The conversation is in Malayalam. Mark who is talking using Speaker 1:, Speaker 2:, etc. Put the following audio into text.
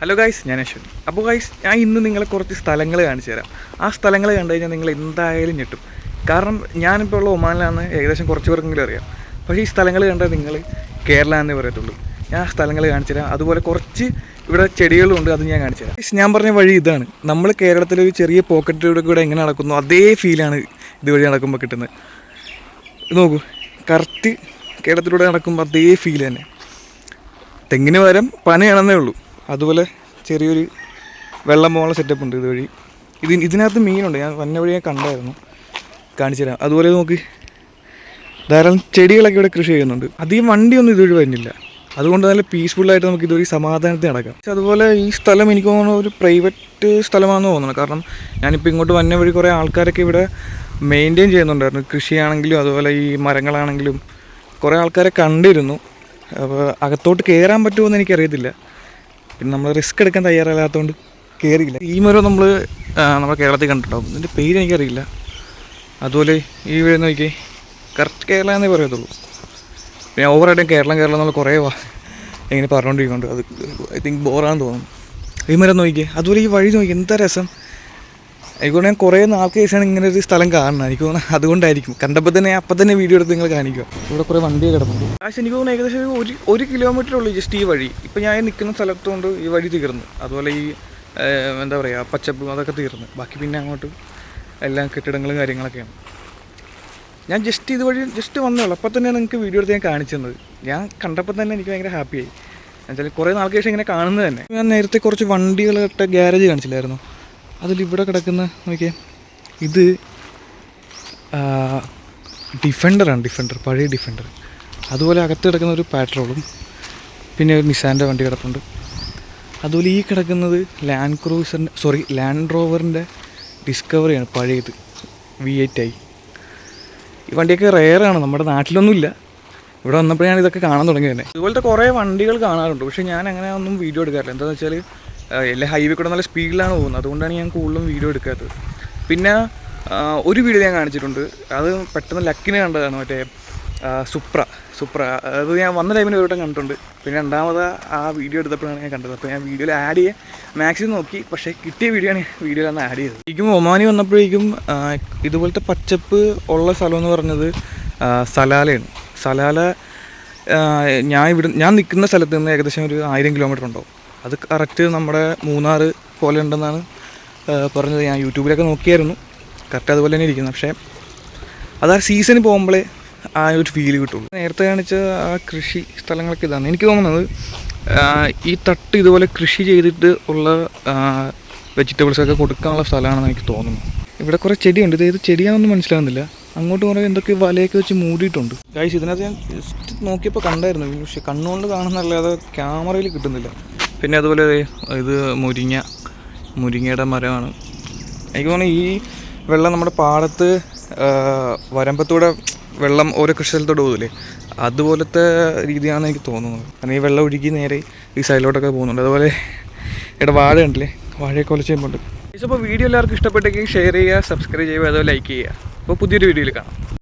Speaker 1: ഹലോ ഗൈസ്, ഞാൻ അശ്വിൻ. അപ്പോൾ ഗൈസ്, ഞാൻ ഇന്ന് നിങ്ങളെ കുറച്ച് സ്ഥലങ്ങൾ കാണിച്ചു തരാം. ആ സ്ഥലങ്ങൾ കണ്ടു കഴിഞ്ഞാൽ നിങ്ങൾ എന്തായാലും ഞെട്ടും. കാരണം ഞാനിപ്പോൾ ഉള്ള ഒമാനിലാണെന്ന് ഏകദേശം കുറച്ച് പേർക്കെങ്കിലും അറിയാം. പക്ഷേ ഈ സ്ഥലങ്ങൾ കണ്ടാൽ നിങ്ങൾ കേരള എന്നേ പറയത്തുള്ളൂ. ഞാൻ ആ സ്ഥലങ്ങൾ കാണിച്ചു തരാം. അതുപോലെ കുറച്ച് ഇവിടെ ചെടികളുണ്ട്, അത് ഞാൻ കാണിച്ചു തരാം. ഞാൻ പറഞ്ഞ വഴി ഇതാണ്. നമ്മൾ കേരളത്തിലൊരു ചെറിയ പോക്കറ്റിലൂടെ കൂടെ എങ്ങനെ നടക്കുന്നു അതേ ഫീലാണ് ഇതുവഴി നടക്കുമ്പോൾ കിട്ടുന്നത്. നോക്കൂ, കറക്റ്റ് കേരളത്തിലൂടെ നടക്കുമ്പോൾ അതേ ഫീൽ തന്നെ. തെങ്ങിന് പകരം പനയാണെന്നേ ഉള്ളൂ. അതുപോലെ ചെറിയൊരു വെള്ളം പോകാനുള്ള സെറ്റപ്പ് ഉണ്ട് ഇതുവഴി. ഇതിനകത്ത് മീനുണ്ട്. ഞാൻ വന്ന വഴി ഞാൻ കണ്ടായിരുന്നു, കാണിച്ചു തരാം. അതുപോലെ നോക്ക്, ധാരാളം ചെടികളൊക്കെ ഇവിടെ കൃഷി ചെയ്യുന്നുണ്ട്. അധികം വണ്ടിയൊന്നും ഇതുവഴി വരുന്നില്ല. അതുകൊണ്ട് നല്ല പീസ്ഫുള്ളായിട്ട് നമുക്ക് ഇതുവഴി സമാധാനത്തിൽ നടക്കാം. പക്ഷെ അതുപോലെ ഈ സ്ഥലം എനിക്ക് തോന്നുന്നു ഒരു പ്രൈവറ്റ് സ്ഥലമാണെന്ന് തോന്നുന്നു. കാരണം ഞാനിപ്പോൾ ഇങ്ങോട്ട് വന്ന വഴി കുറേ ആൾക്കാരൊക്കെ ഇവിടെ മെയിൻറ്റെയിൻ ചെയ്യുന്നുണ്ടായിരുന്നു. കൃഷിയാണെങ്കിലും അതുപോലെ ഈ മരങ്ങളാണെങ്കിലും കുറേ ആൾക്കാരെ കണ്ടിരുന്നു. അപ്പോൾ അകത്തോട്ട് കയറാൻ പറ്റുമോ എന്ന് എനിക്കറിയത്തില്ല. പിന്നെ നമ്മൾ റിസ്ക് എടുക്കാൻ തയ്യാറല്ലാത്തതുകൊണ്ട് കയറിയില്ല. ഈ മരം നമ്മുടെ കേരളത്തിൽ കണ്ടിട്ടുണ്ടാവും. ഇതിൻ്റെ പേര് എനിക്കറിയില്ല. അതുപോലെ ഈ വീട് നോക്കിയേ, കറക്റ്റ് കേരള എന്നേ പറയത്തുള്ളൂ. പിന്നെ ഓവറായിട്ടും കേരളം എന്നുള്ള കുറേ എങ്ങനെ പറഞ്ഞുകൊണ്ടിരിക്കുന്നുണ്ട്. അത് ഐ തിങ്ക് ബോറാണെന്ന് തോന്നുന്നു. ഈ മരം നോക്കിയേ. അതുപോലെ ഈ വഴി നോക്കി, എന്താ രസം. എനിക്കൊണ്ട് ഞാൻ കുറേ നാൾക്ക് ശേഷമാണ് ഇങ്ങനെ ഒരു സ്ഥലം കാണുന്നത്. എനിക്ക് തോന്നുന്നത് അതുകൊണ്ടായിരിക്കും. കണ്ടപ്പോൾ തന്നെ അപ്പം തന്നെ വീഡിയോ എടുത്ത് നിങ്ങൾ കാണിക്കുക. ഇവിടെ കുറേ വണ്ടി കിടപ്പുണ്ട്. പക്ഷേ എനിക്ക് തോന്നുന്നു ഏകദേശം ഒരു കിലോമീറ്റർ ഉള്ളൂ ജസ്റ്റ് ഈ വഴി. ഇപ്പം ഞാൻ നിൽക്കുന്ന സ്ഥലത്തുകൊണ്ട് ഈ വഴി തീർന്നു. അതുപോലെ ഈ എന്താ പറയുക, പച്ചപ്പ് അതൊക്കെ തീർന്നു. ബാക്കി പിന്നെ അങ്ങോട്ട് എല്ലാം കെട്ടിടങ്ങളും കാര്യങ്ങളൊക്കെയാണ്. ഞാൻ ഇതുവഴി വന്നേ ഉള്ളൂ. അപ്പം തന്നെ നിങ്ങൾക്ക് വീഡിയോ എടുത്ത് ഞാൻ കാണിച്ചു തന്നത്. ഞാൻ കണ്ടപ്പോൾ തന്നെ എനിക്ക് ഭയങ്കര ഹാപ്പിയായി. എന്നുവെച്ചാൽ കുറേ നാൾക്ക് ശേഷം ഇങ്ങനെ കാണുന്നത് തന്നെ. ഞാൻ നേരത്തെ കുറച്ച് വണ്ടികളിട്ട ഗ്യാരേജ് കാണിച്ചില്ലായിരുന്നു. അതിലിവിടെ കിടക്കുന്ന നോക്കിയാൽ, ഇത് ഡിഫൻഡർ, പഴയ ഡിഫൻഡർ. അതുപോലെ അകത്ത് കിടക്കുന്ന ഒരു പാട്രോളും പിന്നെ ഒരു നിസാൻ്റെ വണ്ടി കിടപ്പുണ്ട്. അതുപോലെ ഈ കിടക്കുന്നത് ലാൻഡ് റോവറിൻ്റെ ഡിസ്കവറിയാണ്, പഴയത് V8i. ഈ വണ്ടിയൊക്കെ റെയറാണ്, നമ്മുടെ നാട്ടിലൊന്നുമില്ല. ഇവിടെ വന്നപ്പോഴാണ് ഇതൊക്കെ കാണാൻ തുടങ്ങിയത് തന്നെ. ഇതുപോലത്തെ കുറേ വണ്ടികൾ കാണാറുണ്ട്. പക്ഷേ ഞാൻ അങ്ങനെ ഒന്നും വീഡിയോ എടുക്കാറില്ല. എന്താണെന്ന് വെച്ചാൽ എല്ലാ ഹൈവേ കൂടെ നല്ല സ്പീഡിലാണ് പോകുന്നത്. അതുകൊണ്ടാണ് ഞാൻ കൂടുതലും വീഡിയോ എടുക്കാത്തത്. പിന്നെ ഒരു വീഡിയോ ഞാൻ കാണിച്ചിട്ടുണ്ട്. അത് പെട്ടെന്ന് ലക്കിന് കണ്ടതാണ്, മറ്റേ സുപ്ര. അത് ഞാൻ വന്ന ടൈമിന് ഒരു വട്ടം കണ്ടിട്ടുണ്ട്. പിന്നെ രണ്ടാമത് ആ വീഡിയോ എടുത്തപ്പോഴാണ് ഞാൻ കണ്ടത്. അപ്പോൾ ഞാൻ വീഡിയോയിൽ ആഡ് ചെയ്യാൻ മാക്സിമം നോക്കി. പക്ഷേ കിട്ടിയ വീഡിയോയിലാണ് ആഡ് ചെയ്തത്. ശരിക്കും ഒമാനി വന്നപ്പോഴേക്കും ഇതുപോലത്തെ പച്ചപ്പ് ഉള്ള സ്ഥലം എന്ന് പറഞ്ഞത് സലാലയാണ്. സലാല ഞാൻ നിൽക്കുന്ന സ്ഥലത്ത് നിന്ന് ഏകദേശം ഒരു 1000 കിലോമീറ്റർ ഉണ്ടാവും. അത് കറക്റ്റ് നമ്മുടെ മൂന്നാർ പോലെ ഉണ്ടെന്നാണ് പറഞ്ഞത്. ഞാൻ യൂട്യൂബിലൊക്കെ നോക്കിയായിരുന്നു. കറക്റ്റ് അതുപോലെ തന്നെ ഇരിക്കുന്നത്. പക്ഷേ അത് ആ സീസണിൽ പോകുമ്പോഴേ ആ ഒരു ഫീൽ കിട്ടുള്ളൂ. നേരത്തെ കാണിച്ച ആ കൃഷി സ്ഥലങ്ങളൊക്കെ ഇതാണ്. എനിക്ക് തോന്നുന്നത് ഈ തട്ട് ഇതുപോലെ കൃഷി ചെയ്തിട്ട് ഉള്ള വെജിറ്റബിൾസൊക്കെ കൊടുക്കാനുള്ള സ്ഥലമാണെന്ന് എനിക്ക് തോന്നുന്നു. ഇവിടെ കുറേ ചെടിയുണ്ട്. ഇത് ഏത് ചെടിയാണെന്ന് മനസ്സിലാകുന്നില്ല. അങ്ങോട്ട് കുറേ എന്തൊക്കെ വലയൊക്കെ വെച്ച് മൂടിയിട്ടുണ്ട്. ഗൈസ്, ഇതിനകത്ത് ഞാൻ ജസ്റ്റ് നോക്കിയപ്പോൾ കണ്ടായിരുന്നു. പക്ഷേ കണ്ണുകൊണ്ട് കാണുന്നതല്ലാതെ ക്യാമറയിൽ കിട്ടുന്നില്ല. പിന്നെ അതുപോലെ ഇത് മുരിങ്ങയുടെ മരമാണ്. എനിക്ക് തോന്നുന്നു ഈ വെള്ളം നമ്മുടെ പാടത്ത് വരമ്പത്തൂടെ വെള്ളം ഓരോ കൃഷി സ്ഥലത്തോട്ട് പോകില്ലേ, അതുപോലത്തെ രീതിയാണെന്ന് എനിക്ക് തോന്നുന്നത്. കാരണം ഈ വെള്ളം ഒഴുകി നേരെ ഈ സൈഡിലോട്ടൊക്കെ പോകുന്നുണ്ട്. അതുപോലെ ഇവിടെ വാഴ ഉണ്ടല്ലേ, വാഴയൊക്കെ കൊലച്ച് ചെയ്യുമ്പോണ്ട്. അപ്പോൾ വീഡിയോ എല്ലാവർക്കും ഇഷ്ടപ്പെട്ടെങ്കിൽ ഷെയർ ചെയ്യുക, സബ്സ്ക്രൈബ് ചെയ്യുക, അതുപോലെ ലൈക്ക് ചെയ്യുക. അപ്പോൾ പുതിയൊരു വീഡിയോയിൽ കാണാം.